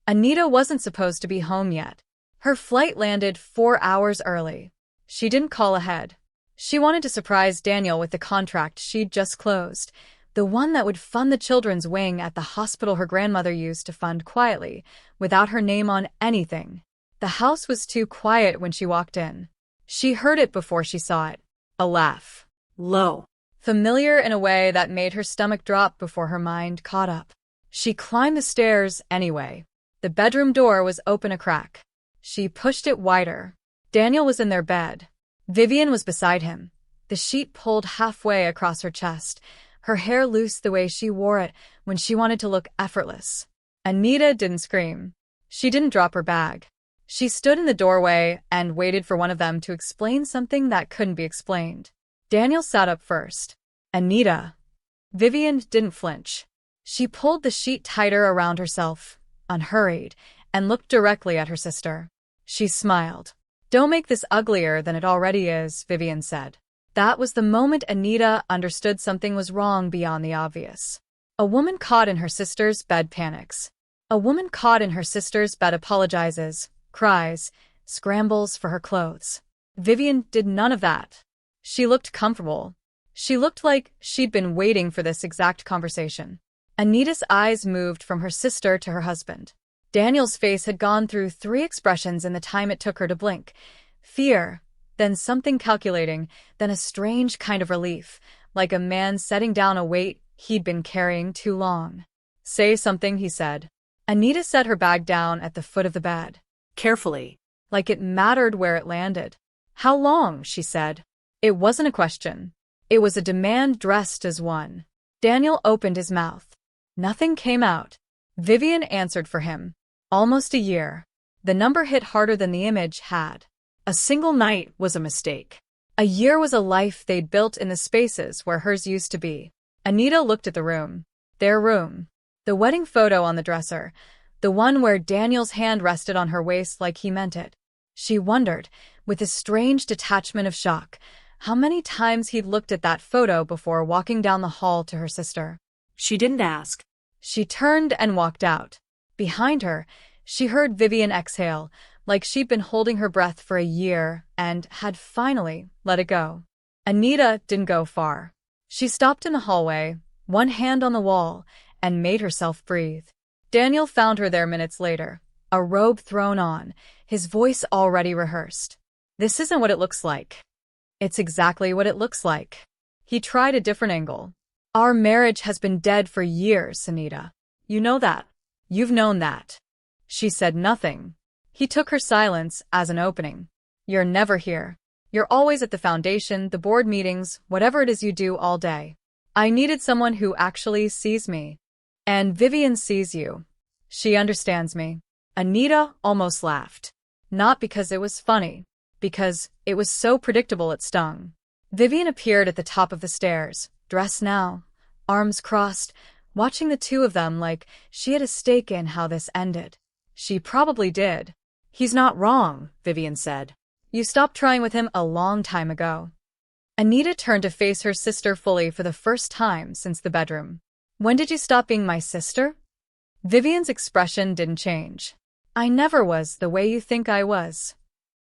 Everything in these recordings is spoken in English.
Anitta wasn't supposed to be home yet. Her flight landed 4 hours early. She didn't call ahead. She wanted to surprise Daniel with the contract she'd just closed, the one that would fund the children's wing at the hospital her grandmother used to fund quietly, without her name on anything. The house was too quiet when she walked in. She heard it before she saw it. A laugh. Low. Familiar in a way that made her stomach drop before her mind caught up. She climbed the stairs anyway. The bedroom door was open a crack. She pushed it wider. Daniel was in their bed. Vivian was beside him, the sheet pulled halfway across her chest, her hair loose the way she wore it when she wanted to look effortless. Anitta didn't scream. She didn't drop her bag. She stood in the doorway and waited for one of them to explain something that couldn't be explained. Daniel sat up first. Anitta. Vivian didn't flinch. She pulled the sheet tighter around herself, unhurried, and looked directly at her sister. She smiled. "Don't make this uglier than it already is," Vivian said. That was the moment Anitta understood something was wrong beyond the obvious. A woman caught in her sister's bed panics. A woman caught in her sister's bed apologizes, cries, scrambles for her clothes. Vivian did none of that. She looked comfortable. She looked like she'd been waiting for this exact conversation. Anitta's eyes moved from her sister to her husband. Daniel's face had gone through 3 expressions in the time it took her to blink. Fear, then something calculating, then a strange kind of relief, like a man setting down a weight he'd been carrying too long. "Say something," he said. Anitta set her bag down at the foot of the bed. Carefully, like it mattered where it landed. "How long?" she said. It wasn't a question. It was a demand dressed as one. Daniel opened his mouth. Nothing came out. Vivian answered for him. Almost a year. The number hit harder than the image had. A single night was a mistake. A year was a life they'd built in the spaces where hers used to be. Anitta looked at the room. Their room. The wedding photo on the dresser. The one where Daniel's hand rested on her waist like he meant it. She wondered, with a strange detachment of shock, how many times he'd looked at that photo before walking down the hall to her sister. She didn't ask. She turned and walked out. Behind her, she heard Vivian exhale, like she'd been holding her breath for a year and had finally let it go. Anitta didn't go far. She stopped in the hallway, one hand on the wall, and made herself breathe. Daniel found her there minutes later, a robe thrown on, his voice already rehearsed. "This isn't what it looks like." "It's exactly what it looks like." He tried a different angle. "Our marriage has been dead for years, Anitta. You know that. You've known that." She said nothing. He took her silence as an opening. "You're never here. You're always at the foundation, the board meetings, whatever it is you do all day. I needed someone who actually sees me. And Vivian sees you. She understands me." Anitta almost laughed. Not because it was funny, because it was so predictable it stung. Vivian appeared at the top of the stairs, dressed now, arms crossed, watching the two of them like she had a stake in how this ended. She probably did. "He's not wrong," Vivian said. "You stopped trying with him a long time ago." Anitta turned to face her sister fully for the first time since the bedroom. "When did you stop being my sister?" Vivian's expression didn't change. "I never was the way you think I was."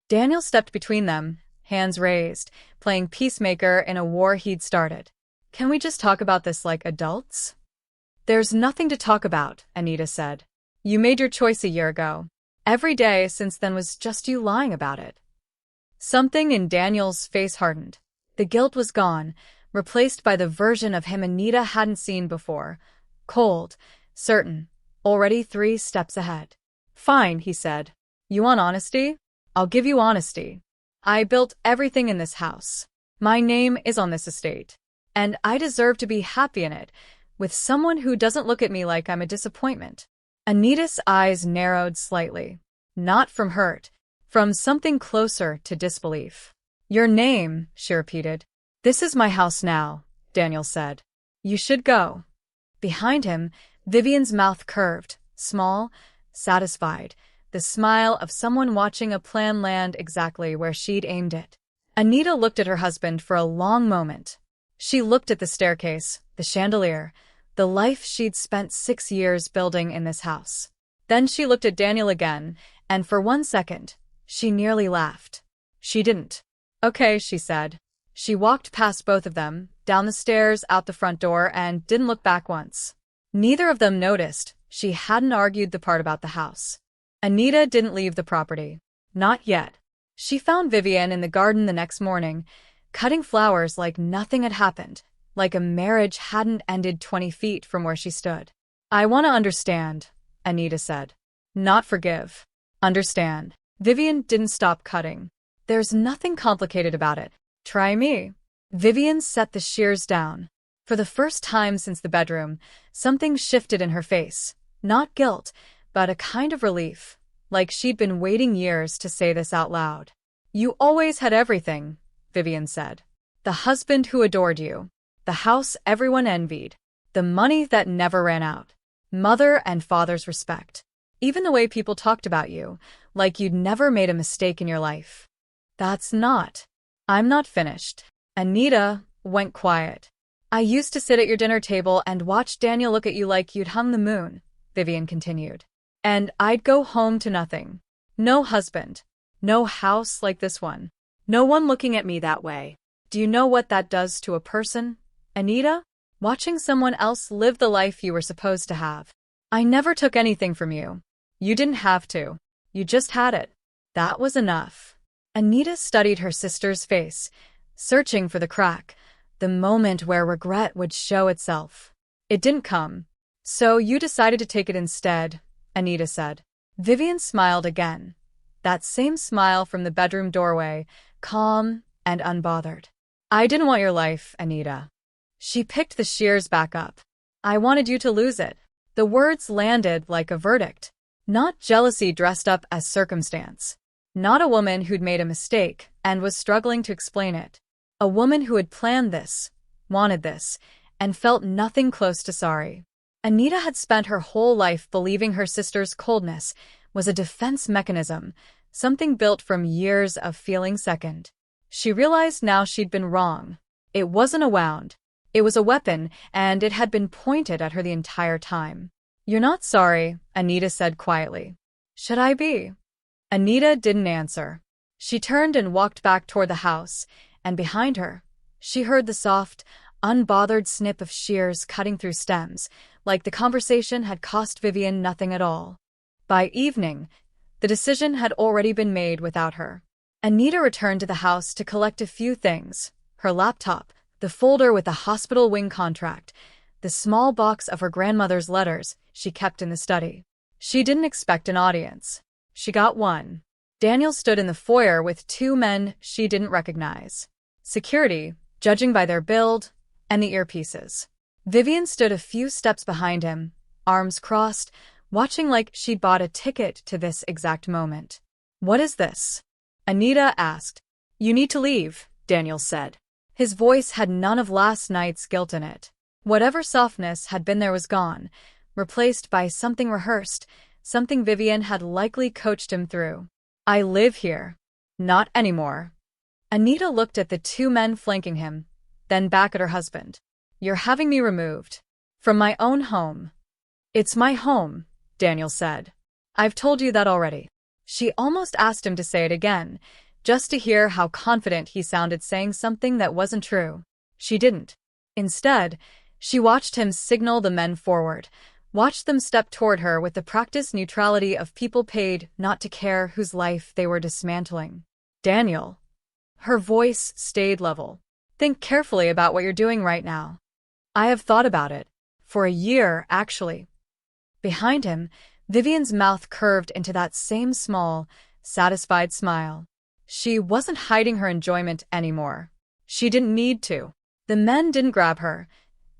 Daniel stepped between them, hands raised, playing peacemaker in a war he'd started. "Can we just talk about this like adults?" "There's nothing to talk about," Anitta said. "You made your choice a year ago. Every day since then was just you lying about it." Something in Daniel's face hardened. The guilt was gone, replaced by the version of him Anitta hadn't seen before. Cold, certain, already 3 steps ahead. "Fine," he said. "You want honesty? I'll give you honesty. I built everything in this house. My name is on this estate. And I deserve to be happy in it, with someone who doesn't look at me like I'm a disappointment." Anitta's eyes narrowed slightly. Not from hurt, from something closer to disbelief. "Your name," she repeated. "This is my house now," Daniel said. "You should go." Behind him, Vivian's mouth curved, small, satisfied, the smile of someone watching a plan land exactly where she'd aimed it. Anitta looked at her husband for a long moment. She looked at the staircase, the chandelier, the life she'd spent 6 years building in this house. Then she looked at Daniel again, and for 1 second, she nearly laughed. She didn't. Okay, she said. She walked past both of them, down the stairs, out the front door, and didn't look back once. Neither of them noticed she hadn't argued the part about the house. Anitta didn't leave the property. Not yet. She found Vivian in the garden the next morning, cutting flowers like nothing had happened, like a marriage hadn't ended 20 feet from where she stood. I want to understand, Anitta said. Not forgive. Understand. Vivian didn't stop cutting. There's nothing complicated about it. Try me. Vivian set the shears down. For the first time since the bedroom, something shifted in her face. Not guilt, but a kind of relief, like she'd been waiting years to say this out loud. You always had everything, Vivian said. The husband who adored you. The house everyone envied. The money that never ran out. Mother and father's respect. Even the way people talked about you, like you'd never made a mistake in your life. That's not. I'm not finished. Anitta went quiet. I used to sit at your dinner table and watch Daniel look at you like you'd hung the moon, Vivian continued. And I'd go home to nothing. No husband. No house like this one. No one looking at me that way. Do you know what that does to a person, Anitta? Watching someone else live the life you were supposed to have. I never took anything from you. You didn't have to. You just had it. That was enough. Anitta studied her sister's face, searching for the crack, the moment where regret would show itself. It didn't come. So you decided to take it instead, Anitta said. Vivian smiled again. That same smile from the bedroom doorway, calm and unbothered. I didn't want your life, Anitta. She picked the shears back up. I wanted you to lose it. The words landed like a verdict. Not jealousy dressed up as circumstance. Not a woman who'd made a mistake and was struggling to explain it. A woman who had planned this, wanted this, and felt nothing close to sorry. Anitta had spent her whole life believing her sister's coldness was a defense mechanism, something built from years of feeling second. She realized now she'd been wrong. It wasn't a wound. It was a weapon, and it had been pointed at her the entire time. You're not sorry, Anitta said quietly. Should I be? Anitta didn't answer. She turned and walked back toward the house, and behind her, she heard the soft, unbothered snip of shears cutting through stems, like the conversation had cost Vivian nothing at all. By evening, the decision had already been made without her. Anitta returned to the house to collect a few things: her laptop, the folder with the hospital wing contract, the small box of her grandmother's letters she kept in the study. She didn't expect an audience. She got one. Daniel stood in the foyer with two men she didn't recognize. Security, judging by their build, and the earpieces. Vivian stood a few steps behind him, arms crossed, watching like she'd bought a ticket to this exact moment. What is this? Anitta asked. You need to leave, Daniel said. His voice had none of last night's guilt in it. Whatever softness had been there was gone, replaced by something rehearsed, something Vivian had likely coached him through. I live here. Not anymore. Anitta looked at the two men flanking him, then back at her husband. You're having me removed. From my own home. It's my home, Daniel said. I've told you that already. She almost asked him to say it again, just to hear how confident he sounded saying something that wasn't true. She didn't. Instead, she watched him signal the men forward, watched them step toward her with the practiced neutrality of people paid not to care whose life they were dismantling. Daniel. Her voice stayed level. Think carefully about what you're doing right now. I have thought about it. For a year, actually. Behind him, Vivian's mouth curved into that same small, satisfied smile. She wasn't hiding her enjoyment anymore. She didn't need to. The men didn't grab her.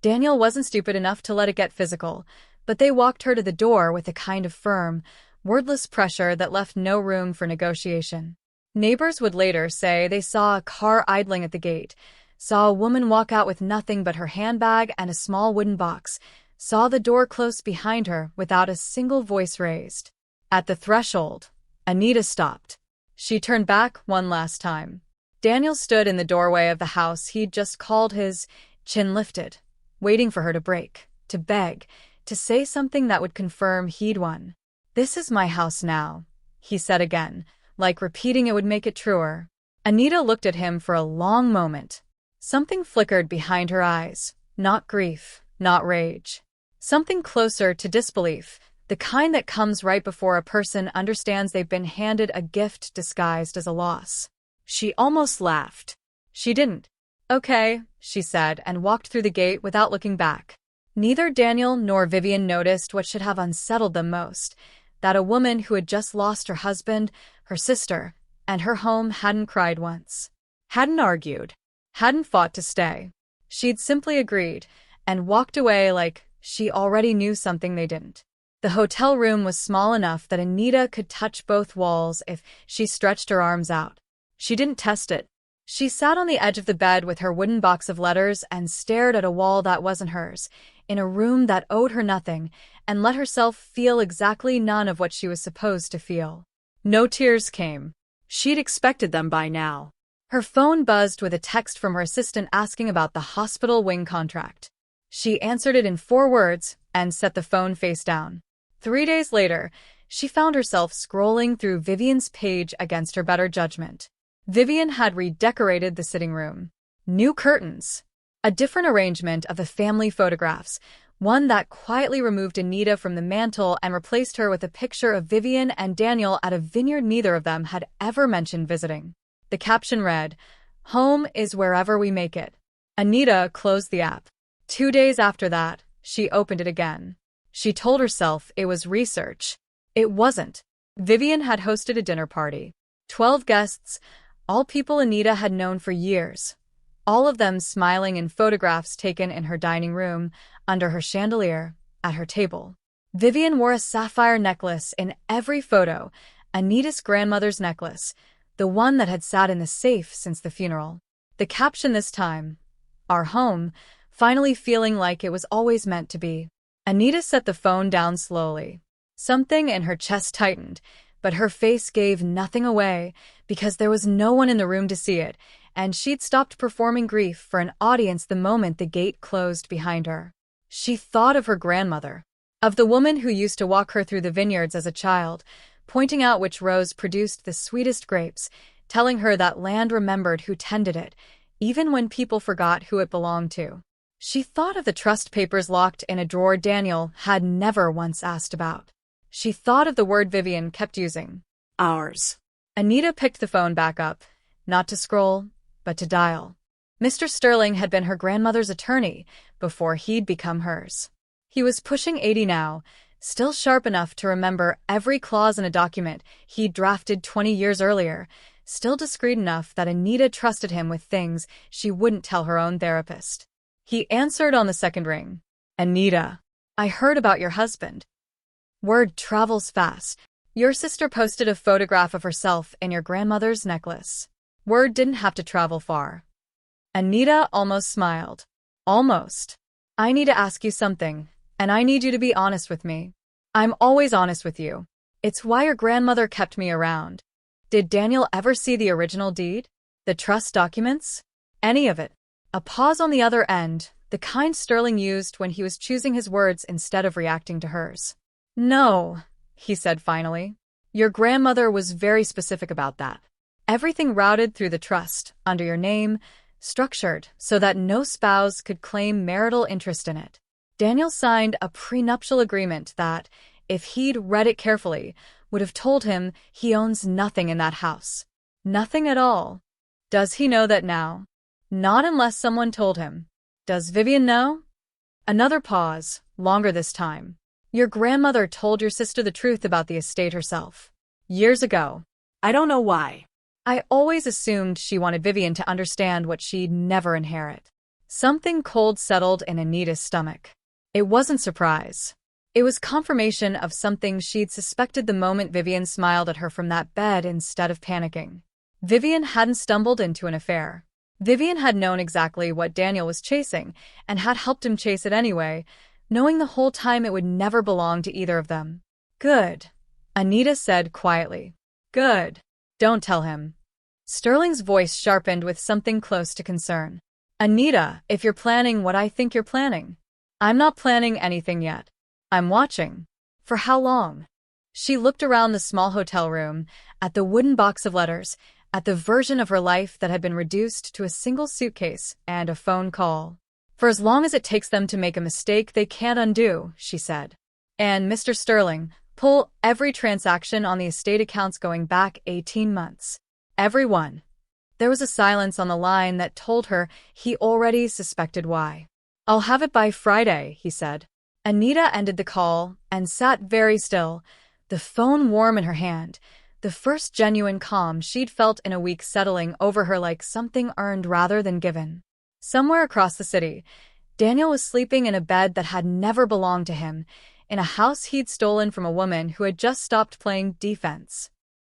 Daniel wasn't stupid enough to let it get physical, but they walked her to the door with a kind of firm, wordless pressure that left no room for negotiation. Neighbors would later say they saw a car idling at the gate, saw a woman walk out with nothing but her handbag and a small wooden box, saw the door close behind her without a single voice raised. At the threshold, Anitta stopped. She turned back one last time. Daniel stood in the doorway of the house he'd just called his, chin lifted, waiting for her to break, to beg, to say something that would confirm he'd won. "This is my house now," he said again, like repeating it would make it truer. Anitta looked at him for a long moment. Something flickered behind her eyes. Not grief, not rage. Something closer to disbelief, the kind that comes right before a person understands they've been handed a gift disguised as a loss. She almost laughed. She didn't. "Okay," she said, and walked through the gate without looking back. Neither Daniel nor Vivian noticed what should have unsettled them most, that a woman who had just lost her husband, her sister, and her home hadn't cried once, hadn't argued, hadn't fought to stay. She'd simply agreed, and walked away like she already knew something they didn't. The hotel room was small enough that Anitta could touch both walls if she stretched her arms out. She didn't test it. She sat on the edge of the bed with her wooden box of letters and stared at a wall that wasn't hers, in a room that owed her nothing, and let herself feel exactly none of what she was supposed to feel. No tears came. She'd expected them by now. Her phone buzzed with a text from her assistant asking about the hospital wing contract. She answered it in 4 words and set the phone face down. 3 days later, she found herself scrolling through Vivian's page against her better judgment. Vivian had redecorated the sitting room. New curtains. A different arrangement of the family photographs, one that quietly removed Anitta from the mantel and replaced her with a picture of Vivian and Daniel at a vineyard neither of them had ever mentioned visiting. The caption read, "Home is wherever we make it." Anitta closed the app. 2 days after that, she opened it again. She told herself it was research. It wasn't. Vivian had hosted a dinner party. 12 guests, all people Anitta had known for years. All of them smiling in photographs taken in her dining room, under her chandelier, at her table. Vivian wore a sapphire necklace in every photo, Anitta's grandmother's necklace, the one that had sat in the safe since the funeral. The caption this time, "Our home," finally feeling like it was always meant to be. Anitta set the phone down slowly. Something in her chest tightened, but her face gave nothing away because there was no one in the room to see it, and she'd stopped performing grief for an audience the moment the gate closed behind her. She thought of her grandmother, of the woman who used to walk her through the vineyards as a child, pointing out which rows produced the sweetest grapes, telling her that land remembered who tended it, even when people forgot who it belonged to. She thought of the trust papers locked in a drawer Daniel had never once asked about. She thought of the word Vivian kept using, "ours." Anitta picked the phone back up, not to scroll, but to dial. Mr. Sterling had been her grandmother's attorney before he'd become hers. He was pushing 80 now, still sharp enough to remember every clause in a document he'd drafted 20 years earlier, still discreet enough that Anitta trusted him with things she wouldn't tell her own therapist. He answered on the second ring. "Anitta, I heard about your husband. Word travels fast. Your sister posted a photograph of herself in your grandmother's necklace. Word didn't have to travel far." Anitta almost smiled. "Almost. I need to ask you something, and I need you to be honest with me. I'm always honest with you. It's why your grandmother kept me around. Did Daniel ever see the original deed? The trust documents? Any of it?" A pause on the other end, the kind Sterling used when he was choosing his words instead of reacting to hers. "No," he said finally. "Your grandmother was very specific about that. Everything routed through the trust, under your name, structured so that no spouse could claim marital interest in it. Daniel signed a prenuptial agreement that, if he'd read it carefully, would have told him he owns nothing in that house. Nothing at all. Does he know that now? Not unless someone told him. Does Vivian know?" Another pause, longer this time. "Your grandmother told your sister the truth about the estate herself. Years ago. I don't know why. I always assumed she wanted Vivian to understand what she'd never inherit." Something cold settled in Anitta's stomach. It wasn't surprise. It was confirmation of something she'd suspected the moment Vivian smiled at her from that bed instead of panicking. Vivian hadn't stumbled into an affair. Vivian had known exactly what Daniel was chasing and had helped him chase it anyway, knowing the whole time it would never belong to either of them. "Good," Anitta said quietly. "Good. Don't tell him." Sterling's voice sharpened with something close to concern. "Anitta, if you're planning what I think you're planning." "I'm not planning anything yet. I'm watching." "For how long?" She looked around the small hotel room, at the wooden box of letters, at the version of her life that had been reduced to a single suitcase and a phone call. "For as long as it takes them to make a mistake they can't undo," she said. "And Mr. Sterling, pull every transaction on the estate accounts going back 18 months. Every one." There was a silence on the line that told her he already suspected why. "I'll have it by Friday," he said. Anitta ended the call and sat very still, the phone warm in her hand, the first genuine calm she'd felt in a week settling over her like something earned rather than given. Somewhere across the city, Daniel was sleeping in a bed that had never belonged to him, in a house he'd stolen from a woman who had just stopped playing defense.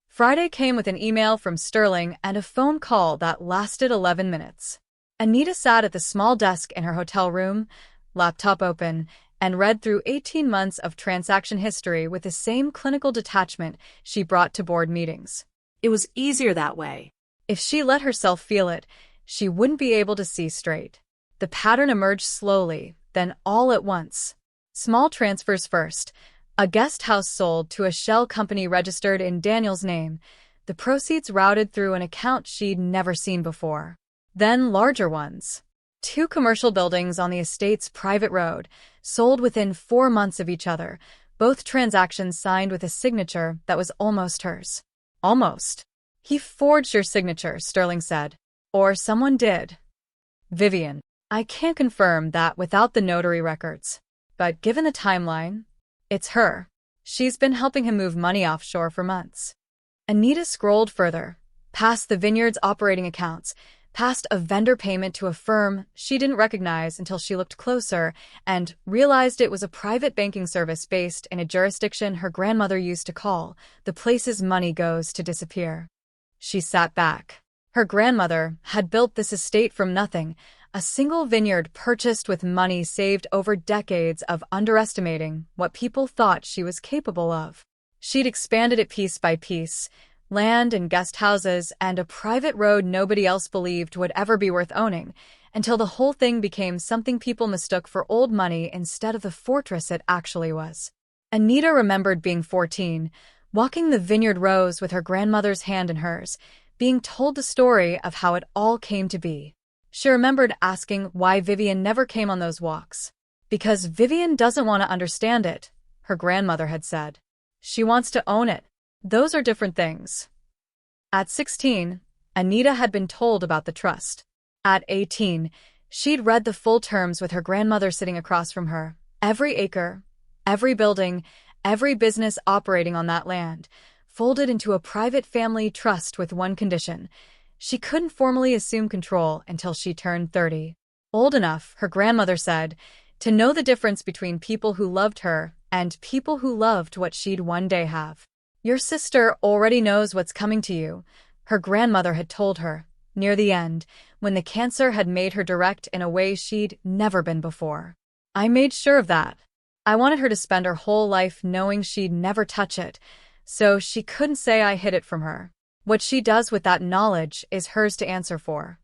Friday came with an email from Sterling and a phone call that lasted 11 minutes. Anitta sat at the small desk in her hotel room, laptop open, and read through 18 months of transaction history with the same clinical detachment she brought to board meetings. It was easier that way. If she let herself feel it, she wouldn't be able to see straight. The pattern emerged slowly, then all at once. Small transfers first. A guest house sold to a shell company registered in Daniel's name, the proceeds routed through an account she'd never seen before. Then larger ones. 2 commercial buildings on the estate's private road, sold within 4 months of each other, both transactions signed with a signature that was almost hers. Almost. "He forged your signature," Sterling said. "Or someone did." "Vivian. I can't confirm that without the notary records. But given the timeline, it's her. She's been helping him move money offshore for months." Anitta scrolled further, past the vineyards operating accounts, past a vendor payment to a firm she didn't recognize until she looked closer and realized it was a private banking service based in a jurisdiction her grandmother used to call the places money goes to disappear. She sat back. Her grandmother had built this estate from nothing, a single vineyard purchased with money saved over decades of underestimating what people thought she was capable of. She'd expanded it piece by piece, land and guest houses and a private road nobody else believed would ever be worth owning, until the whole thing became something people mistook for old money instead of the fortress it actually was. Anitta remembered being 14, walking the vineyard rows with her grandmother's hand in hers, being told the story of how it all came to be. She remembered asking why Vivian never came on those walks. "Because Vivian doesn't want to understand it," her grandmother had said. "She wants to own it. Those are different things." At 16, Anitta had been told about the trust. At 18, she'd read the full terms with her grandmother sitting across from her. Every acre, every building, every business operating on that land, folded into a private family trust with one condition. She couldn't formally assume control until she turned 30. Old enough, her grandmother said, to know the difference between people who loved her and people who loved what she'd one day have. "Your sister already knows what's coming to you," her grandmother had told her, near the end, when the cancer had made her direct in a way she'd never been before. "I made sure of that. I wanted her to spend her whole life knowing she'd never touch it, so she couldn't say I hid it from her. What she does with that knowledge is hers to answer for."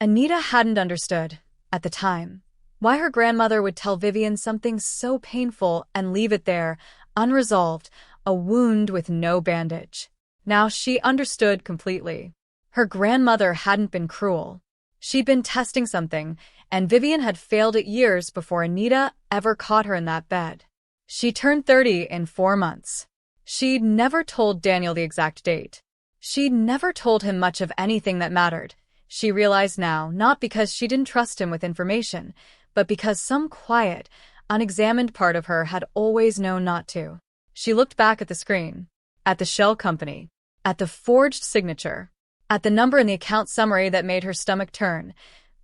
Anitta hadn't understood, at the time, why her grandmother would tell Vivian something so painful and leave it there, unresolved, a wound with no bandage. Now she understood completely. Her grandmother hadn't been cruel. She'd been testing something, and Vivian had failed it years before Anitta ever caught her in that bed. She turned 30 in 4 months. She'd never told Daniel the exact date. She'd never told him much of anything that mattered. She realized now, not because she didn't trust him with information, but because some quiet, unexamined part of her had always known not to. She looked back at the screen, at the shell company, at the forged signature, at the number in the account summary that made her stomach turn,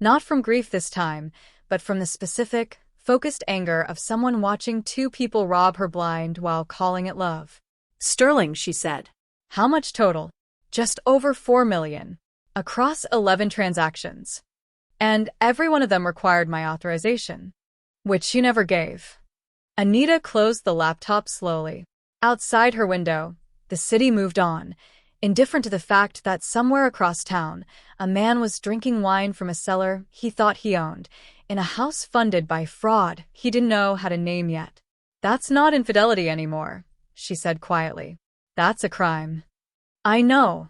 not from grief this time, but from the specific, focused anger of someone watching 2 people rob her blind while calling it love. "Sterling," she said. "How much total?" "Just over 4 million. Across 11 transactions. And every one of them required my authorization, which you never gave." Anitta closed the laptop slowly. Outside her window, the city moved on, indifferent to the fact that somewhere across town, a man was drinking wine from a cellar he thought he owned, in a house funded by fraud he didn't know how to name yet. "That's not infidelity anymore," she said quietly. That's a crime. I know.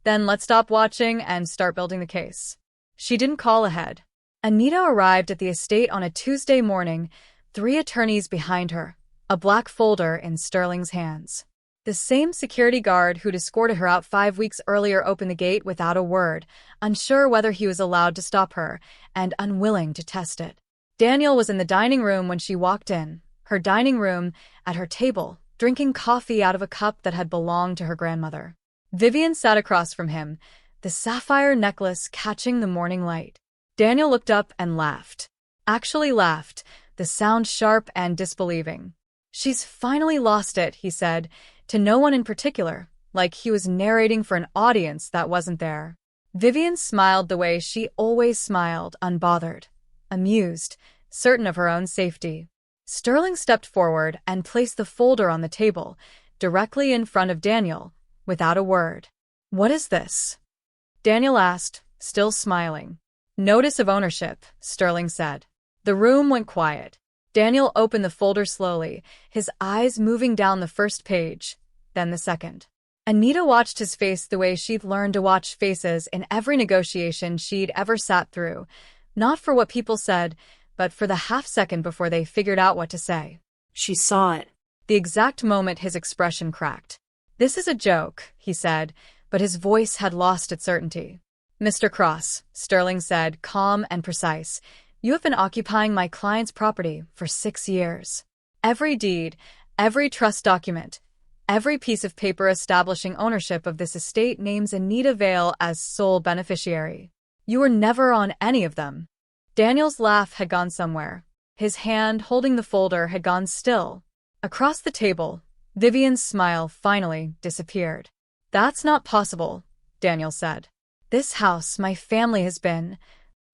Then let's stop watching and start building the case. She didn't call ahead. Anitta arrived at the estate on a Tuesday morning, 3 attorneys behind her, a black folder in Sterling's hands. The same security guard who'd escorted her out 5 weeks earlier opened the gate without a word, unsure whether he was allowed to stop her, and unwilling to test it. Daniel was in the dining room when she walked in, her dining room, at her table, drinking coffee out of a cup that had belonged to her grandmother. Vivian sat across from him, the sapphire necklace catching the morning light. Daniel looked up and laughed. Actually laughed, the sound sharp and disbelieving. She's finally lost it, he said, to no one in particular, like he was narrating for an audience that wasn't there. Vivian smiled the way she always smiled, unbothered, amused, certain of her own safety. Sterling stepped forward and placed the folder on the table, directly in front of Daniel, without a word. What is this? Daniel asked, still smiling. Notice of ownership, Sterling said. The room went quiet. Daniel opened the folder slowly, his eyes moving down the first page, then the second. Anitta watched his face the way she'd learned to watch faces in every negotiation she'd ever sat through, not for what people said, but for the half-second before they figured out what to say. She saw it. The exact moment his expression cracked. This is a joke, he said, but his voice had lost its certainty. Mr. Cross, Sterling said, calm and precise, you have been occupying my client's property for 6 years. Every deed, every trust document, every piece of paper establishing ownership of this estate names Anitta Vale as sole beneficiary. You were never on any of them. Daniel's laugh had gone somewhere. His hand holding the folder had gone still. Across the table, Vivian's smile finally disappeared. That's not possible, Daniel said. This house my family has been.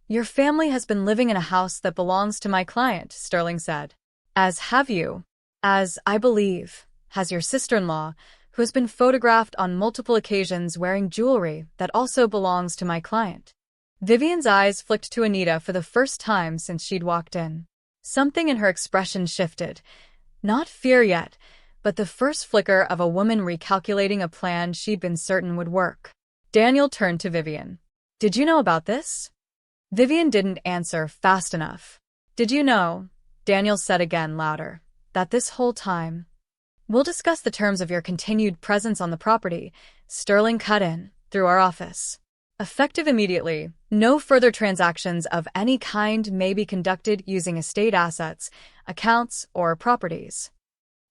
Your family has been living in a house that belongs to my client, Sterling said. As have you. As, I believe, has your sister-in-law, who has been photographed on multiple occasions wearing jewelry that also belongs to my client. Vivian's eyes flicked to Anitta for the first time since she'd walked in. Something in her expression shifted. Not fear yet, but the first flicker of a woman recalculating a plan she'd been certain would work. Daniel turned to Vivian. Did you know about this? Vivian didn't answer fast enough. Did you know, Daniel said again louder, that this whole time... We'll discuss the terms of your continued presence on the property, Sterling cut in, through our office. Effective immediately, no further transactions of any kind may be conducted using estate assets, accounts, or properties.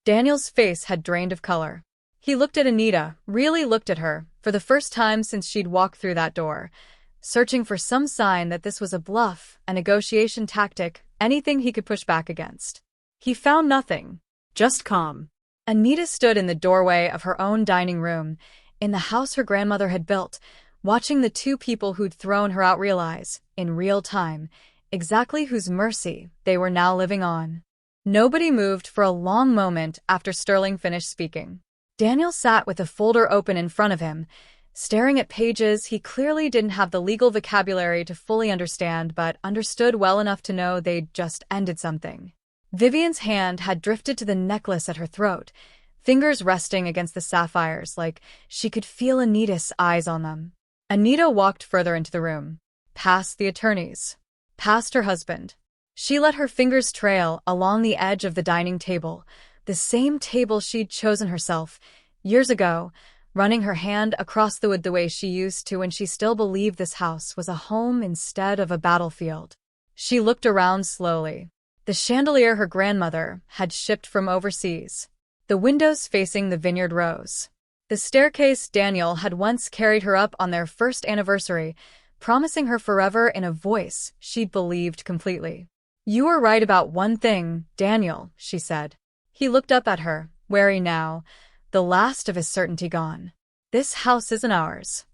Daniel's face had drained of color. He looked at Anitta, really looked at her, for the first time since she'd walked through that door, searching for some sign that this was a bluff, a negotiation tactic, anything he could push back against. He found nothing. Just calm. Anitta stood in the doorway of her own dining room, in the house her grandmother had built, watching the 2 people who'd thrown her out realize, in real time, exactly whose mercy they were now living on. Nobody moved for a long moment after Sterling finished speaking. Daniel sat with the folder open in front of him, staring at pages he clearly didn't have the legal vocabulary to fully understand but understood well enough to know they'd just ended something. Vivian's hand had drifted to the necklace at her throat, fingers resting against the sapphires like she could feel Anitta's eyes on them. Anitta walked further into the room, past the attorneys, past her husband. She let her fingers trail along the edge of the dining table, the same table she'd chosen herself, years ago, running her hand across the wood the way she used to when she still believed this house was a home instead of a battlefield. She looked around slowly. The chandelier her grandmother had shipped from overseas. The windows facing the vineyard rose. The staircase Daniel had once carried her up on their first anniversary, promising her forever in a voice she'd believed completely. You were right about one thing, Daniel, she said. He looked up at her, wary now, the last of his certainty gone. This house isn't ours.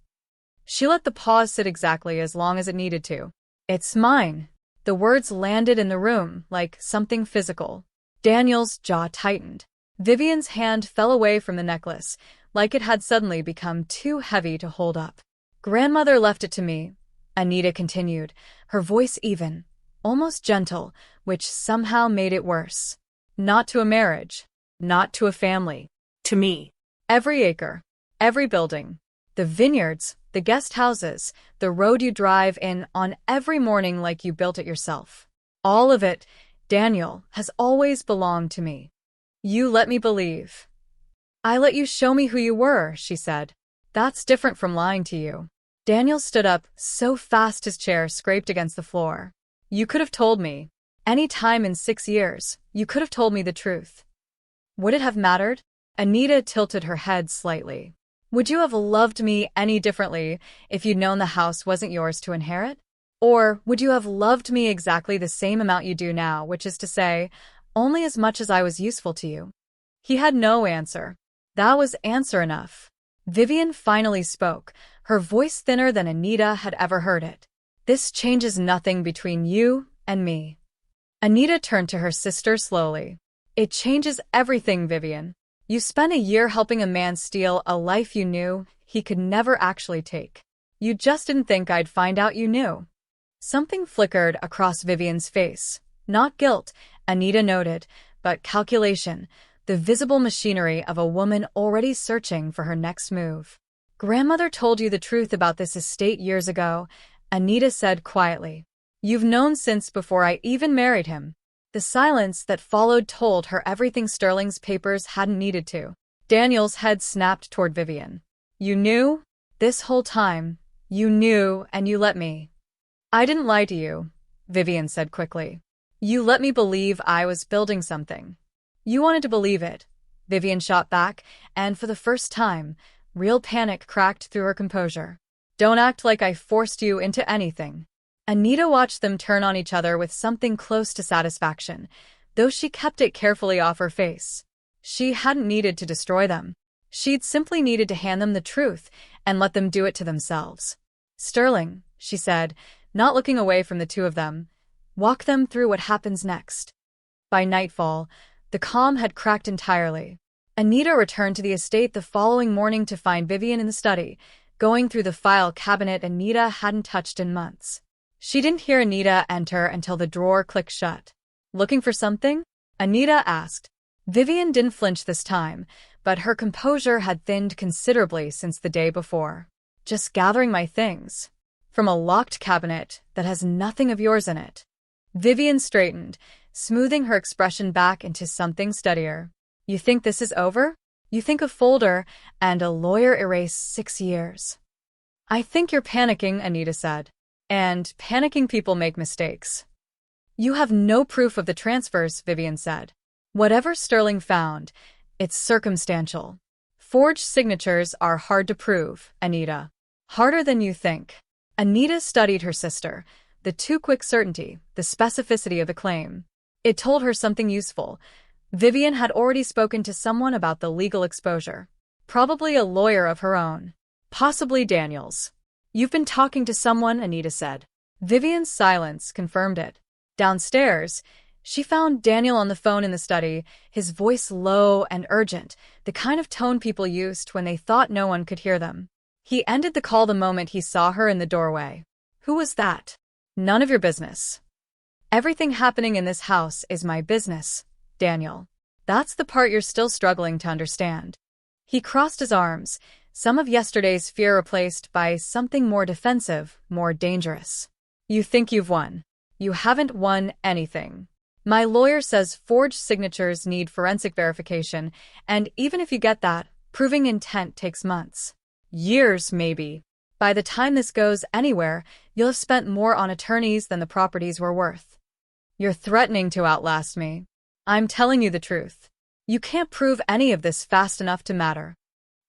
She let the pause sit exactly as long as it needed to. It's mine. The words landed in the room like something physical. Daniel's jaw tightened. Vivian's hand fell away from the necklace, like it had suddenly become too heavy to hold up. Grandmother left it to me, Anitta continued, her voice even, almost gentle, which somehow made it worse. Not to a marriage. Not to a family. To me. Every acre, every building, the vineyards, the guest houses, the road you drive in on every morning like you built it yourself. All of it, Daniel, has always belonged to me. You let me believe. I let you show me who you were, she said. That's different from lying to you. Daniel stood up so fast his chair scraped against the floor. You could have told me. Any time in 6 years, you could have told me the truth. Would it have mattered? Anitta tilted her head slightly. Would you have loved me any differently if you'd known the house wasn't yours to inherit? Or would you have loved me exactly the same amount you do now, which is to say, only as much as I was useful to you? He had no answer. That was answer enough. Vivian finally spoke, her voice thinner than Anitta had ever heard it. This changes nothing between you and me. Anitta turned to her sister slowly. It changes everything, Vivian. You spent a year helping a man steal a life you knew he could never actually take. You just didn't think I'd find out you knew. Something flickered across Vivian's face. Not guilt, Anitta noted, but calculation, the visible machinery of a woman already searching for her next move. Grandmother told you the truth about this estate years ago, Anitta said quietly. You've known since before I even married him. The silence that followed told her everything Sterling's papers hadn't needed to. Daniel's head snapped toward Vivian. You knew? This whole time. You knew, and you let me. I didn't lie to you, Vivian said quickly. You let me believe I was building something. You wanted to believe it, Vivian shot back, and for the first time, real panic cracked through her composure. Don't act like I forced you into anything. Anitta watched them turn on each other with something close to satisfaction, though she kept it carefully off her face. She hadn't needed to destroy them. She'd simply needed to hand them the truth and let them do it to themselves. Sterling, she said, not looking away from the two of them, walk them through what happens next. By nightfall, the calm had cracked entirely. Anitta returned to the estate the following morning to find Vivian in the study, going through the file cabinet Anitta hadn't touched in months. She didn't hear Anitta enter until the drawer clicked shut. Looking for something? Anitta asked. Vivian didn't flinch this time, but her composure had thinned considerably since the day before. Just gathering my things. From a locked cabinet that has nothing of yours in it. Vivian straightened, smoothing her expression back into something steadier. You think this is over? You think a folder and a lawyer erase 6 years. I think you're panicking, Anitta said. And panicking people make mistakes. You have no proof of the transfers, Vivian said. Whatever Sterling found, it's circumstantial. Forged signatures are hard to prove, Anitta. Harder than you think. Anitta studied her sister, the too-quick certainty, the specificity of the claim. It told her something useful. Vivian had already spoken to someone about the legal exposure. Probably a lawyer of her own. Possibly Daniel's. You've been talking to someone, Anitta said. Vivian's silence confirmed it. Downstairs, she found Daniel on the phone in the study, his voice low and urgent, the kind of tone people used when they thought no one could hear them. He ended the call the moment he saw her in the doorway. Who was that? None of your business. Everything happening in this house is my business, Daniel. That's the part you're still struggling to understand. He crossed his arms, some of yesterday's fear replaced by something more defensive, more dangerous. You think you've won. You haven't won anything. My lawyer says forged signatures need forensic verification, and even if you get that, proving intent takes months. Years, maybe. By the time this goes anywhere, you'll have spent more on attorneys than the properties were worth. You're threatening to outlast me. I'm telling you the truth. You can't prove any of this fast enough to matter.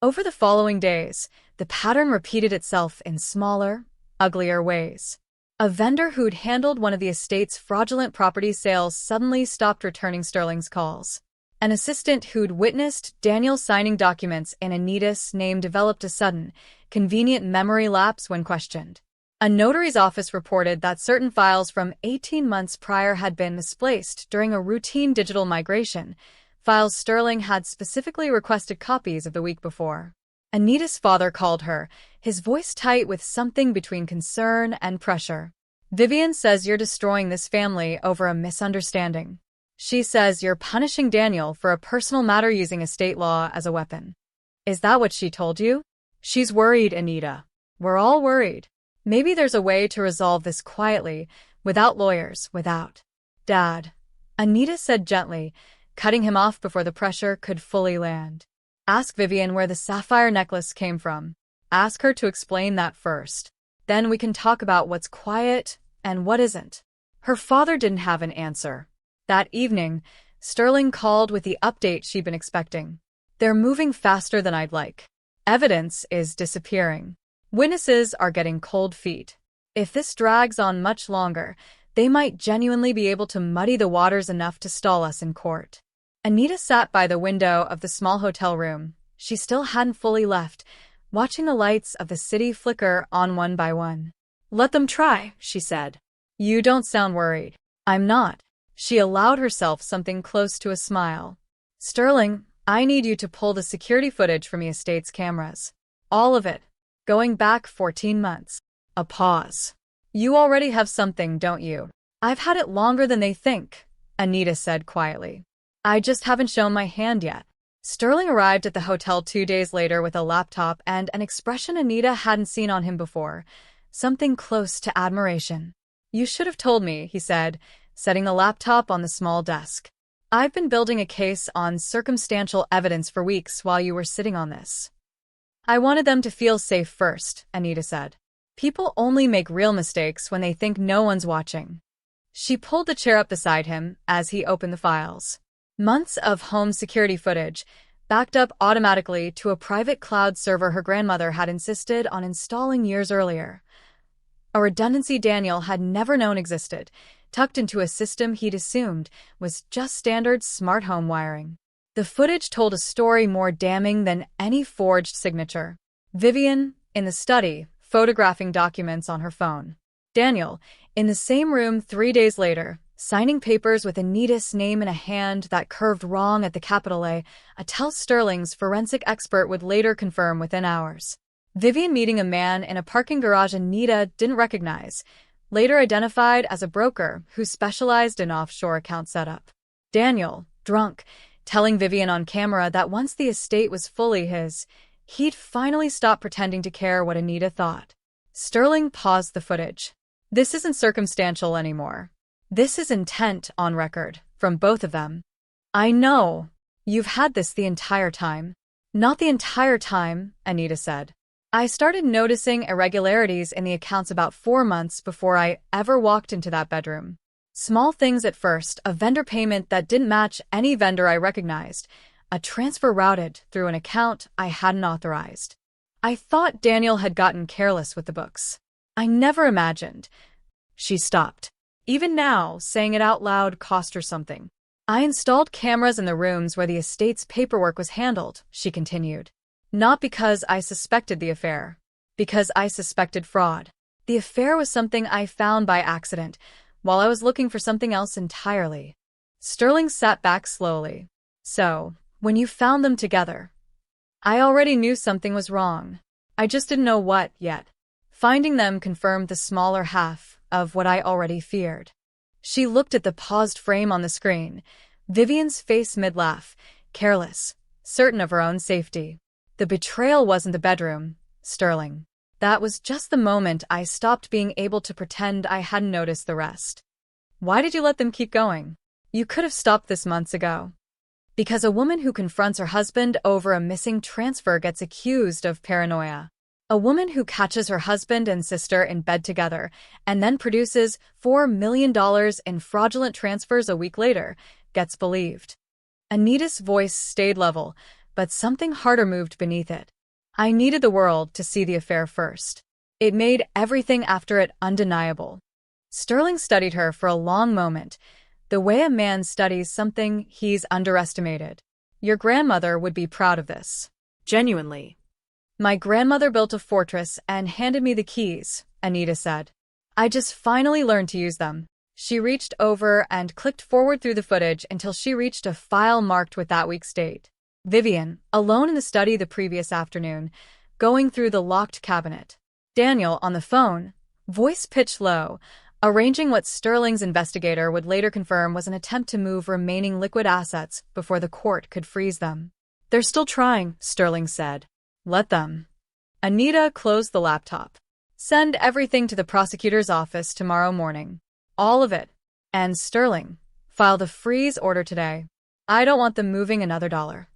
Over the following days, the pattern repeated itself in smaller, uglier ways. A vendor who'd handled one of the estate's fraudulent property sales suddenly stopped returning Sterling's calls. An assistant who'd witnessed Daniel signing documents in Anitta's name developed a sudden, convenient memory lapse when questioned. A notary's office reported that certain files from 18 months prior had been misplaced during a routine digital migration, files Sterling had specifically requested copies of the week before. Anitta's father called her, his voice tight with something between concern and pressure. Vivian says you're destroying this family over a misunderstanding. She says you're punishing Daniel for a personal matter using estate law as a weapon. Is that what she told you? She's worried, Anitta. We're all worried. Maybe there's a way to resolve this quietly, without lawyers, without. Dad, Anitta said gently, cutting him off before the pressure could fully land. Ask Vivian where the sapphire necklace came from. Ask her to explain that first. Then we can talk about what's quiet and what isn't. Her father didn't have an answer. That evening, Sterling called with the update she'd been expecting. They're moving faster than I'd like. Evidence is disappearing. Witnesses are getting cold feet. If this drags on much longer, they might genuinely be able to muddy the waters enough to stall us in court. Anitta sat by the window of the small hotel room. She still hadn't fully left, watching the lights of the city flicker on one by one. Let them try, she said. You don't sound worried. I'm not. She allowed herself something close to a smile. Sterling, I need you to pull the security footage from the estate's cameras. All of it. Going back 14 months. A pause. You already have something, don't you? I've had it longer than they think, Anitta said quietly. I just haven't shown my hand yet. Sterling arrived at the hotel 2 days later with a laptop and an expression Anitta hadn't seen on him before, something close to admiration. You should have told me, he said, setting the laptop on the small desk. I've been building a case on circumstantial evidence for weeks while you were sitting on this. I wanted them to feel safe first, Anitta said. People only make real mistakes when they think no one's watching. She pulled the chair up beside him as he opened the files. Months of home security footage, backed up automatically to a private cloud server her grandmother had insisted on installing years earlier. A redundancy Daniel had never known existed, tucked into a system he'd assumed was just standard smart home wiring. The footage told a story more damning than any forged signature. Vivian, in the study, photographing documents on her phone. Daniel, in the same room 3 days later, signing papers with Anitta's name in a hand that curved wrong at the capital A tell Sterling's forensic expert would later confirm within hours. Vivian meeting a man in a parking garage Anitta didn't recognize, later identified as a broker who specialized in offshore account setup. Daniel, drunk, telling Vivian on camera that once the estate was fully his, he'd finally stop pretending to care what Anitta thought. Sterling paused the footage. This isn't circumstantial anymore. This is intent on record, from both of them. I know. You've had this the entire time. Not the entire time, Anitta said. I started noticing irregularities in the accounts about 4 months before I ever walked into that bedroom. Small things at first, a vendor payment that didn't match any vendor I recognized, a transfer routed through an account I hadn't authorized. I thought Daniel had gotten careless with the books. I never imagined. She stopped. Even now, saying it out loud cost her something. I installed cameras in the rooms where the estate's paperwork was handled, she continued. Not because I suspected the affair. Because I suspected fraud. The affair was something I found by accident, while I was looking for something else entirely. Sterling sat back slowly. So, when you found them together, I already knew something was wrong. I just didn't know what yet. Finding them confirmed the smaller half of what I already feared. She looked at the paused frame on the screen, Vivian's face mid-laugh, careless, certain of her own safety. The betrayal wasn't the bedroom, Sterling. That was just the moment I stopped being able to pretend I hadn't noticed the rest. Why did you let them keep going? You could have stopped this months ago. Because a woman who confronts her husband over a missing transfer gets accused of paranoia. A woman who catches her husband and sister in bed together and then produces $4 million in fraudulent transfers a week later gets believed. Anitta's voice stayed level, but something harder moved beneath it. I needed the world to see the affair first. It made everything after it undeniable. Sterling studied her for a long moment, the way a man studies something he's underestimated. Your grandmother would be proud of this. Genuinely. My grandmother built a fortress and handed me the keys, Anitta said. I just finally learned to use them. She reached over and clicked forward through the footage until she reached a file marked with that week's date. Vivian, alone in the study the previous afternoon, going through the locked cabinet. Daniel on the phone, voice pitched low, arranging what Sterling's investigator would later confirm was an attempt to move remaining liquid assets before the court could freeze them. They're still trying, Sterling said. Let them. Anitta closed the laptop. Send everything to the prosecutor's office tomorrow morning. All of it. And Sterling, file the freeze order today. I don't want them moving another dollar.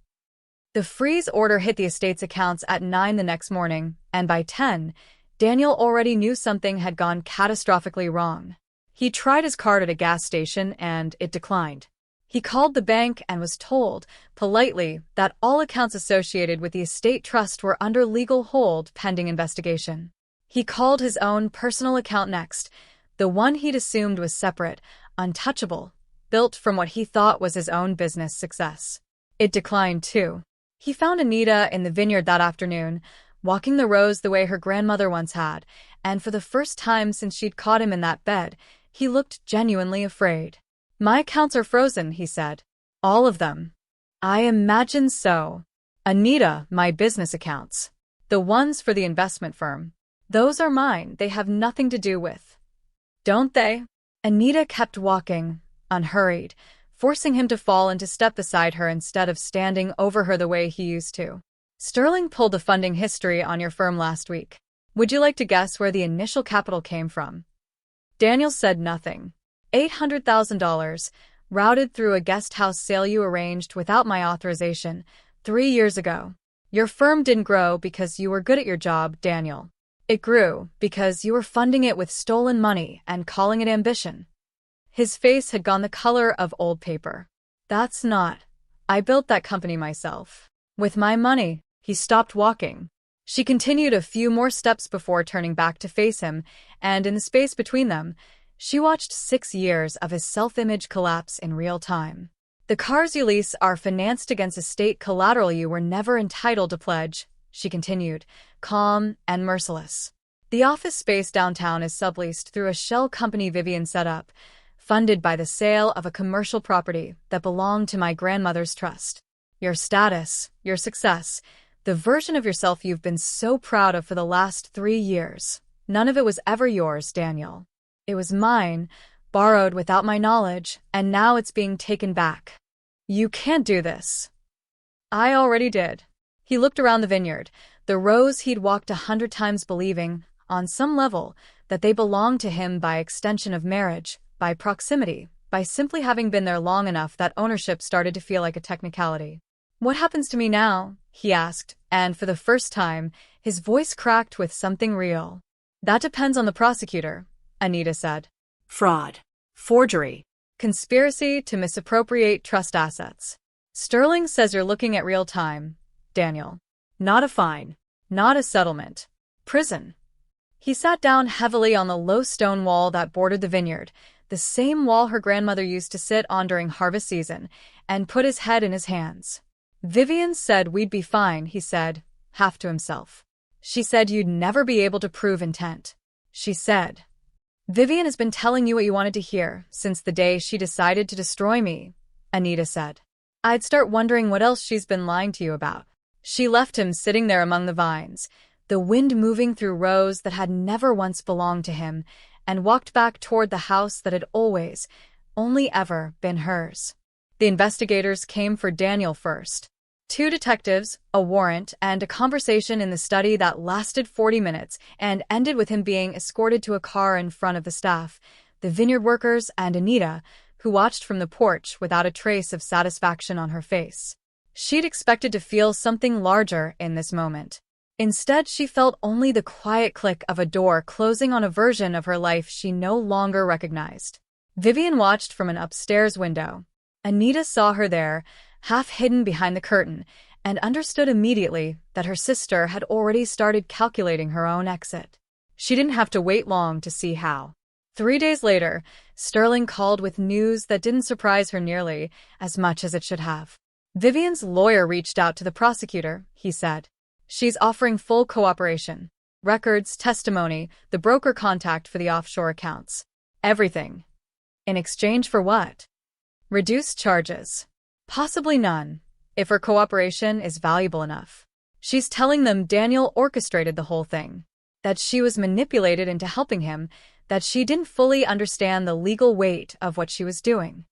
The freeze order hit the estate's accounts at 9 the next morning, and by 10, Daniel already knew something had gone catastrophically wrong. He tried his card at a gas station and it declined. He called the bank and was told, politely, that all accounts associated with the estate trust were under legal hold pending investigation. He called his own personal account next, the one he'd assumed was separate, untouchable, built from what he thought was his own business success. It declined too. He found Anitta in the vineyard that afternoon, walking the rows the way her grandmother once had, and for the first time since she'd caught him in that bed, he looked genuinely afraid. My accounts are frozen, he said. All of them. I imagine so. Anitta, my business accounts. The ones for the investment firm. Those are mine, they have nothing to do with. Don't they? Anitta kept walking, unhurried, forcing him to fall and to step beside her instead of standing over her the way he used to. Sterling pulled the funding history on your firm last week. Would you like to guess where the initial capital came from? Daniel said nothing. $800,000, routed through a guest house sale you arranged without my authorization 3 years ago. Your firm didn't grow because you were good at your job, Daniel. It grew because you were funding it with stolen money and calling it ambition. His face had gone the color of old paper. That's not. I built that company myself. With my money. He stopped walking. She continued a few more steps before turning back to face him, and in the space between them, she watched 6 years of his self-image collapse in real time. The cars you lease are financed against estate collateral you were never entitled to pledge, she continued, calm and merciless. The office space downtown is subleased through a shell company Vivian set up, funded by the sale of a commercial property that belonged to my grandmother's trust. Your status, your success, the version of yourself you've been so proud of for the last 3 years. None of it was ever yours, Daniel. It was mine, borrowed without my knowledge, and now it's being taken back. You can't do this. I already did. He looked around the vineyard, the rows he'd walked 100 times believing, on some level, that they belonged to him by extension of marriage, by proximity, by simply having been there long enough that ownership started to feel like a technicality. What happens to me now? He asked, and for the first time, his voice cracked with something real. That depends on the prosecutor, Anitta said. Fraud. Forgery. Conspiracy to misappropriate trust assets. Sterling says you're looking at real time, Daniel. Not a fine. Not a settlement. Prison. He sat down heavily on the low stone wall that bordered the vineyard, the same wall her grandmother used to sit on during harvest season, and put his head in his hands. Vivian said we'd be fine, he said, half to himself. She said you'd never be able to prove intent. She said. Vivian has been telling you what you wanted to hear since the day she decided to destroy me, Anitta said. I'd start wondering what else she's been lying to you about. She left him sitting there among the vines, the wind moving through rows that had never once belonged to him, and walked back toward the house that had always, only ever, been hers. The investigators came for Daniel first. 2 detectives, a warrant, and a conversation in the study that lasted 40 minutes and ended with him being escorted to a car in front of the staff, the vineyard workers, and Anitta, who watched from the porch without a trace of satisfaction on her face. She'd expected to feel something larger in this moment. Instead, she felt only the quiet click of a door closing on a version of her life she no longer recognized. Vivian watched from an upstairs window. Anitta saw her there, half hidden behind the curtain, and understood immediately that her sister had already started calculating her own exit. She didn't have to wait long to see how. 3 days later, Sterling called with news that didn't surprise her nearly as much as it should have. Vivian's lawyer reached out to the prosecutor, he said. She's offering full cooperation. Records, testimony, the broker contact for the offshore accounts. Everything. In exchange for what? Reduced charges. Possibly none, if her cooperation is valuable enough. She's telling them Daniel orchestrated the whole thing. That she was manipulated into helping him, that she didn't fully understand the legal weight of what she was doing.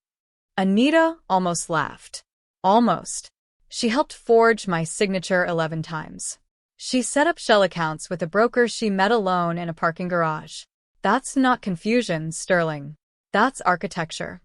Anitta almost laughed. Almost. She helped forge my signature 11 times. She set up shell accounts with a broker she met alone in a parking garage. That's not confusion, Sterling. That's architecture.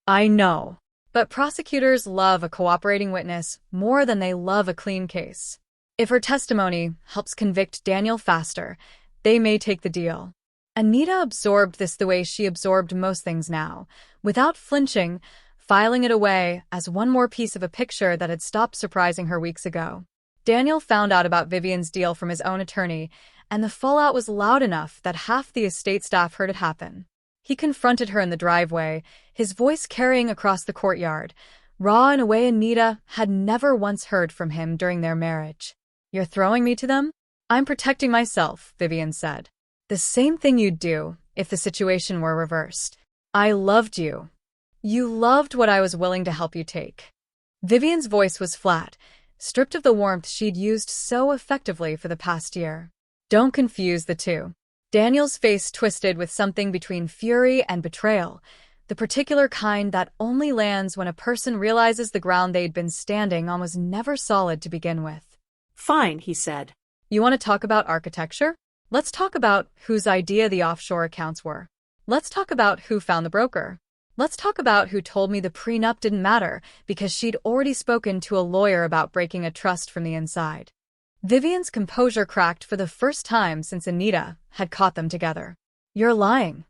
I know. But prosecutors love a cooperating witness more than they love a clean case. If her testimony helps convict Daniel faster, they may take the deal. Anitta absorbed this the way she absorbed most things now, without flinching, filing it away as one more piece of a picture that had stopped surprising her weeks ago. Daniel found out about Vivian's deal from his own attorney, and the fallout was loud enough that half the estate staff heard it happen. He confronted her in the driveway, his voice carrying across the courtyard, raw in a way Anitta had never once heard from him during their marriage. "You're throwing me to them?" "I'm protecting myself," Vivian said. "The same thing you'd do if the situation were reversed. I loved you. You loved what I was willing to help you take." Vivian's voice was flat, stripped of the warmth she'd used so effectively for the past year. "Don't confuse the two." Daniel's face twisted with something between fury and betrayal, the particular kind that only lands when a person realizes the ground they'd been standing on was never solid to begin with. "Fine," he said. "You want to talk about architecture? Let's talk about whose idea the offshore accounts were. Let's talk about who found the broker. Let's talk about who told me the prenup didn't matter because she'd already spoken to a lawyer about breaking a trust from the inside." Vivian's composure cracked for the first time since Anitta had caught them together. "You're lying."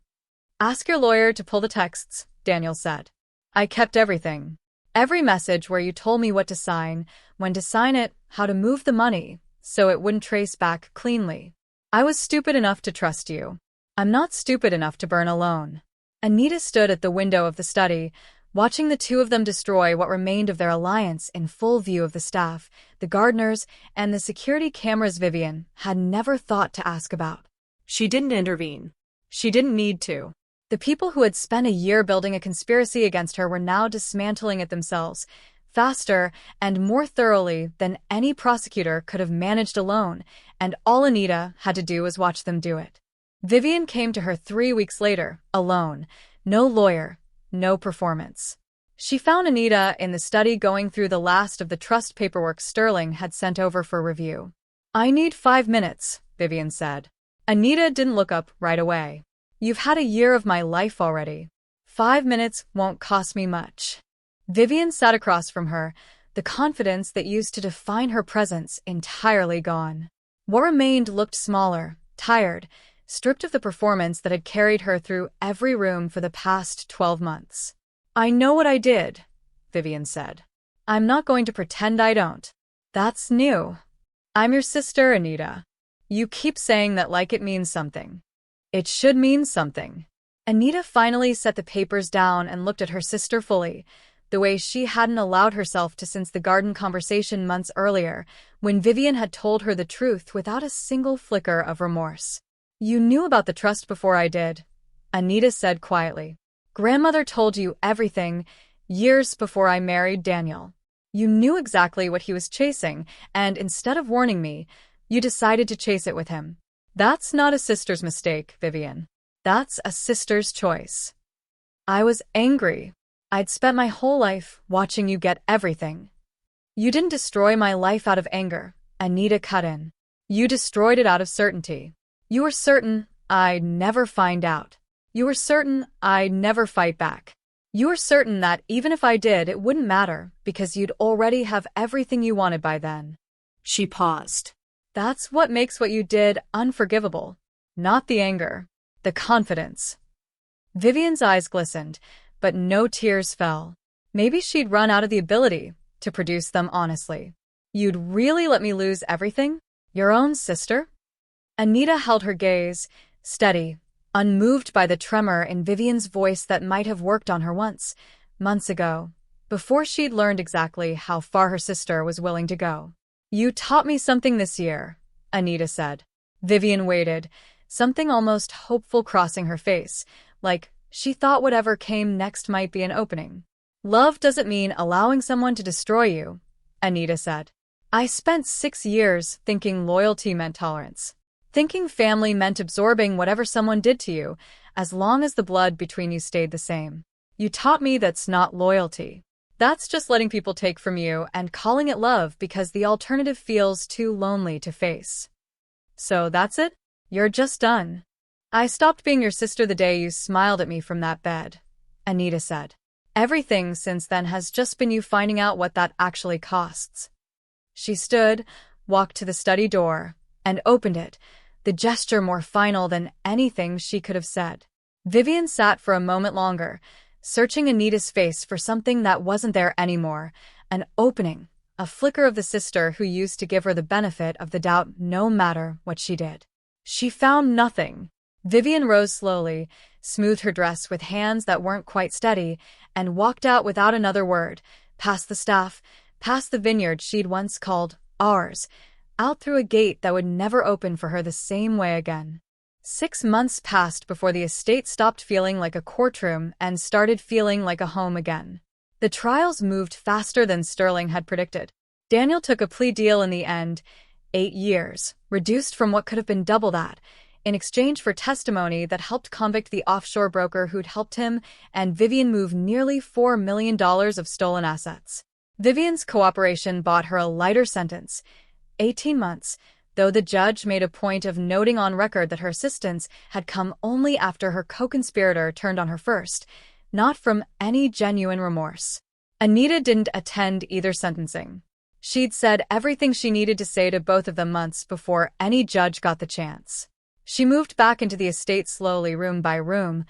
"Ask your lawyer to pull the texts," Daniel said. "I kept everything. Every message where you told me what to sign, when to sign it, how to move the money, so it wouldn't trace back cleanly. I was stupid enough to trust you. I'm not stupid enough to burn alone." Anitta stood at the window of the study, watching the two of them destroy what remained of their alliance in full view of the staff, the gardeners, and the security cameras Vivian had never thought to ask about. She didn't intervene. She didn't need to. The people who had spent a year building a conspiracy against her were now dismantling it themselves, faster and more thoroughly than any prosecutor could have managed alone, and all Anitta had to do was watch them do it. Vivian came to her 3 weeks later, alone, no lawyer, no performance. She found Anitta in the study going through the last of the trust paperwork Sterling had sent over for review. "I need 5 minutes," Vivian said. Anitta didn't look up right away. "You've had a year of my life already. 5 minutes won't cost me much." Vivian sat across from her, the confidence that used to define her presence entirely gone. What remained looked smaller, tired, stripped of the performance that had carried her through every room for the past 12 months. "I know what I did," Vivian said. "I'm not going to pretend I don't. That's new. I'm your sister, Anitta. You keep saying that like it means something. It should mean something." Anitta finally set the papers down and looked at her sister fully, the way she hadn't allowed herself to since the garden conversation months earlier, when Vivian had told her the truth without a single flicker of remorse. "You knew about the trust before I did," Anitta said quietly. "Grandmother told you everything years before I married Daniel. You knew exactly what he was chasing, and instead of warning me, you decided to chase it with him. That's not a sister's mistake, Vivian. That's a sister's choice." "I was angry. I'd spent my whole life watching you get everything." "You didn't destroy my life out of anger," Anitta cut in. "You destroyed it out of certainty. You were certain I'd never find out. You were certain I'd never fight back. You were certain that even if I did, it wouldn't matter because you'd already have everything you wanted by then." She paused. "That's what makes what you did unforgivable. Not the anger, the confidence." Vivian's eyes glistened, but no tears fell. Maybe she'd run out of the ability to produce them honestly. "You'd really let me lose everything? Your own sister?" Anitta held her gaze, steady, unmoved by the tremor in Vivian's voice that might have worked on her once, months ago, before she'd learned exactly how far her sister was willing to go. "You taught me something this year," Anitta said. Vivian waited, something almost hopeful crossing her face, like she thought whatever came next might be an opening. "Love doesn't mean allowing someone to destroy you," Anitta said. "I spent 6 years thinking loyalty meant tolerance. thinking family meant absorbing whatever someone did to you, as long as the blood between you stayed the same. You taught me that's not loyalty. That's just letting people take from you and calling it love because the alternative feels too lonely to face. So that's it? You're just done. I stopped being your sister the day you smiled at me from that bed, Anitta said. Everything since then has just been you finding out what that actually costs. She stood, walked to the study door, and opened it, the gesture more final than anything she could have said. Vivian sat for a moment longer, searching Anitta's face for something that wasn't there anymore, an opening, a flicker of the sister who used to give her the benefit of the doubt no matter what she did. She found nothing. Vivian rose slowly, smoothed her dress with hands that weren't quite steady, and walked out without another word, past the staff, past the vineyard she'd once called ours, out through a gate that would never open for her the same way again. 6 months passed before the estate stopped feeling like a courtroom and started feeling like a home again. The trials moved faster than Sterling had predicted. Daniel took a plea deal in the end, 8 years, reduced from what could have been double that, in exchange for testimony that helped convict the offshore broker who'd helped him and Vivian move nearly $4 million of stolen assets. Vivian's cooperation bought her a lighter sentence, 18 months, though the judge made a point of noting on record that her assistance had come only after her co-conspirator turned on her first, not from any genuine remorse. Anitta didn't attend either sentencing. She'd said everything she needed to say to both of them months before any judge got the chance. She moved back into the estate slowly, room by room,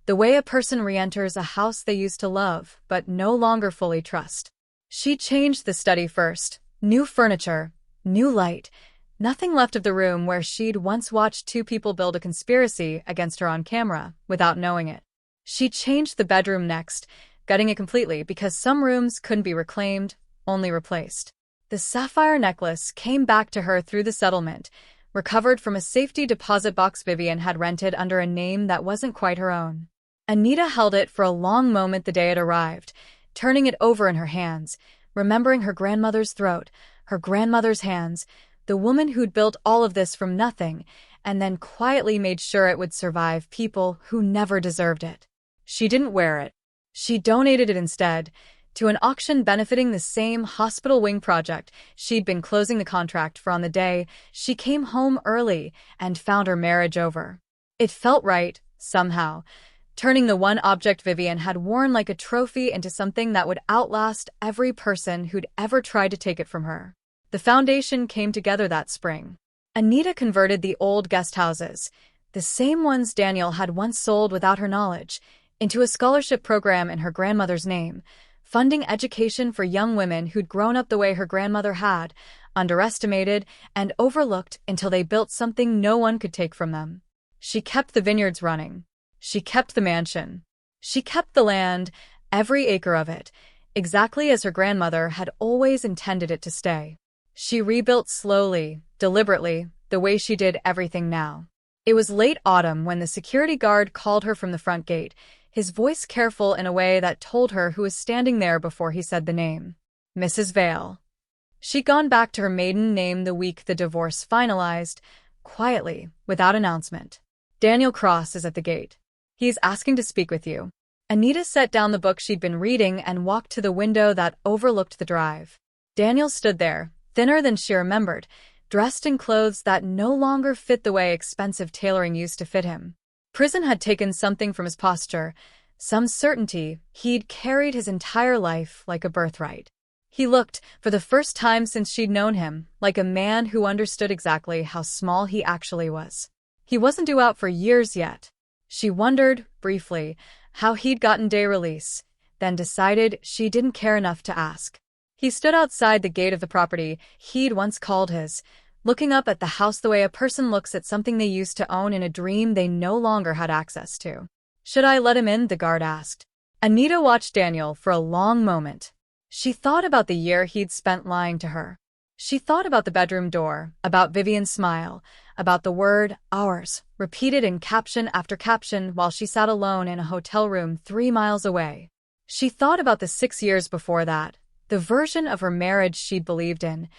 the way a person re-enters a house they used to love but no longer fully trust. She changed the study first. New furniture, new light, nothing left of the room where she'd once watched two people build a conspiracy against her on camera without knowing it. She changed the bedroom next, gutting it completely because some rooms couldn't be reclaimed, only replaced. The sapphire necklace came back to her through the settlement, recovered from a safety deposit box Vivian had rented under a name that wasn't quite her own. Anitta held it for a long moment the day it arrived, turning it over in her hands, remembering her grandmother's throat, her grandmother's hands, the woman who'd built all of this from nothing, and then quietly made sure it would survive people who never deserved it. She didn't wear it. She donated it instead, to an auction benefiting the same hospital wing project she'd been closing the contract for on the day she came home early and found her marriage over. It felt right, somehow, turning the one object Vivian had worn like a trophy into something that would outlast every person who'd ever tried to take it from her. The foundation came together that spring. Anitta converted the old guest houses, the same ones Daniel had once sold without her knowledge, into a scholarship program in her grandmother's name, funding education for young women who'd grown up the way her grandmother had, underestimated and overlooked until they built something no one could take from them. She kept the vineyards running. She kept the mansion. She kept the land, every acre of it, exactly as her grandmother had always intended it to stay. She rebuilt slowly, deliberately, the way she did everything now. It was late autumn when the security guard called her from the front gate, his voice careful in a way that told her who was standing there before he said the name. Mrs. Vale. She'd gone back to her maiden name the week the divorce finalized, quietly, without announcement. Daniel Cross is at the gate. He's asking to speak with you. Anitta set down the book she'd been reading and walked to the window that overlooked the drive. Daniel stood there, thinner than she remembered, dressed in clothes that no longer fit the way expensive tailoring used to fit him. Prison had taken something from his posture, some certainty he'd carried his entire life like a birthright. He looked, for the first time since she'd known him, like a man who understood exactly how small he actually was. He wasn't due out for years yet. She wondered, briefly, how he'd gotten day release, then decided she didn't care enough to ask. He stood outside the gate of the property he'd once called his, looking up at the house the way a person looks at something they used to own in a dream they no longer had access to. "Should I let him in?" the guard asked. Anitta watched Daniel for a long moment. She thought about the year he'd spent lying to her. She thought about the bedroom door, about Vivian's smile, about the word, ours, repeated in caption after caption while she sat alone in a hotel room 3 miles away. She thought about the 6 years before that, the version of her marriage she'd believed in,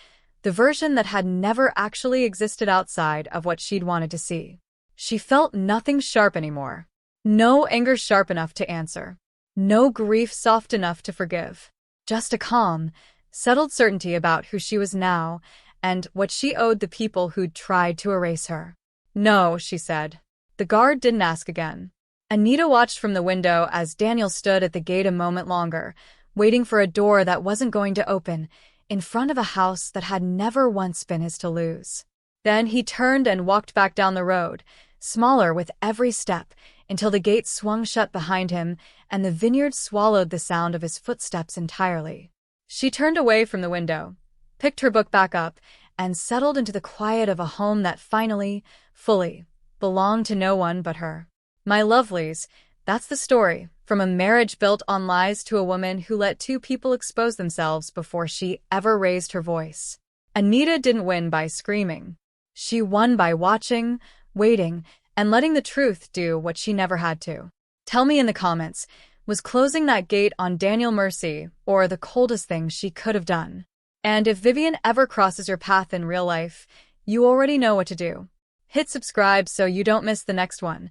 the version that had never actually existed outside of what she'd wanted to see. She felt nothing sharp anymore. No anger sharp enough to answer. No grief soft enough to forgive. Just a calm, settled certainty about who she was now and what she owed the people who'd tried to erase her. "No," she said. The guard didn't ask again. Anitta watched from the window as Daniel stood at the gate a moment longer, waiting for a door that wasn't going to open, in front of a house that had never once been his to lose. Then he turned and walked back down the road, smaller with every step, until the gate swung shut behind him and the vineyard swallowed the sound of his footsteps entirely. She turned away from the window, picked her book back up, and settled into the quiet of a home that finally, fully, belonged to no one but her. My lovelies, that's the story, from a marriage built on lies to a woman who let two people expose themselves before she ever raised her voice. Anitta didn't win by screaming. She won by watching, waiting, and letting the truth do what she never had to. Tell me in the comments, was closing that gate on Daniel mercy or the coldest thing she could have done? And if Vivian ever crosses your path in real life, you already know what to do. Hit subscribe so you don't miss the next one.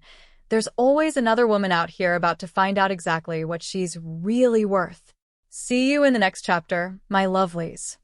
There's always another woman out here about to find out exactly what she's really worth. See you in the next chapter, my lovelies.